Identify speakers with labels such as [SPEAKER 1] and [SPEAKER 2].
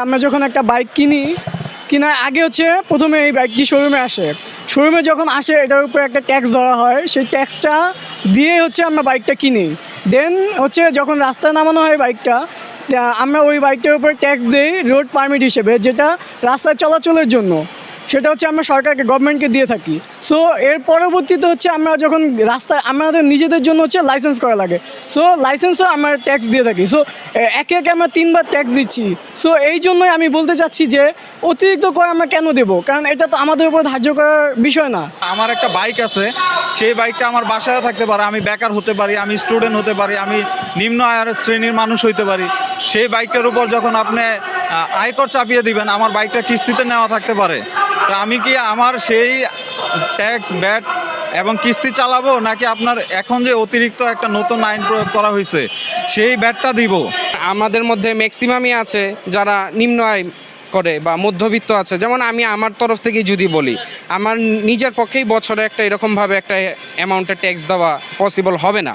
[SPEAKER 1] আমরা যখন একটা বাইক কেনার আগে হচ্ছে প্রথমে এই বাইকটি শোরুমে আসে। শোরুমে যখন আসে এটার উপরে একটা ট্যাক্স ধরা হয়, সেই ট্যাক্সটা দিয়ে হচ্ছে আমরা বাইকটা কিনি। দেন হচ্ছে যখন রাস্তায় নামানো হয় বাইকটা, আমরা ওই বাইকটার উপরে ট্যাক্স দিই রোড পারমিট হিসেবে, যেটা রাস্তায় চলাচলের জন্য। সেটা হচ্ছে আমরা সরকারকে, গভর্নমেন্টকে দিয়ে থাকি। সো এর পরবর্তীতে হচ্ছে আমরা যখন রাস্তায় আমাদের নিজেদের জন্য হচ্ছে লাইসেন্স করা লাগে, সো লাইসেন্সও আমরা ট্যাক্স দিয়ে থাকি। সো একে একে আমরা 3বার ট্যাক্স দিচ্ছি। সো এই জন্যই আমি বলতে চাচ্ছি যে অতিরিক্ত করে আমরা কেন দেবো, কারণ এটা তো আমাদের উপর ধার্য করার বিষয় না।
[SPEAKER 2] আমার একটা বাইক আছে, সেই বাইকটা আমার বাসায় থাকতে পারে, আমি বেকার হতে পারি, আমি স্টুডেন্ট হতে পারি, আমি নিম্ন আয়ের শ্রেণীর মানুষ হইতে পারি। সেই বাইকটার উপর যখন আপনি আয়কর চাপিয়ে দিবেন, আমার বাইকটা কিস্তিতে নেওয়া থাকতে পারে, তো আমি কি আমার সেই ট্যাক্স ব্যাট এবং কিস্তি চালাবো, নাকি আপনার এখন যে অতিরিক্ত একটা নতুন আইন প্রয়োগ করা হয়েছে সেই ব্যাটটা দিব?
[SPEAKER 3] আমাদের মধ্যে ম্যাক্সিমামই আছে যারা নিম্ন আয় করে বা মধ্যবিত্ত আছে। যেমন আমি আমার তরফ থেকে যদি বলি, আমার নিজের পক্ষেই বছরে একটা এরকমভাবে একটা অ্যামাউন্টের ট্যাক্স দেওয়া পসিবল হবে না।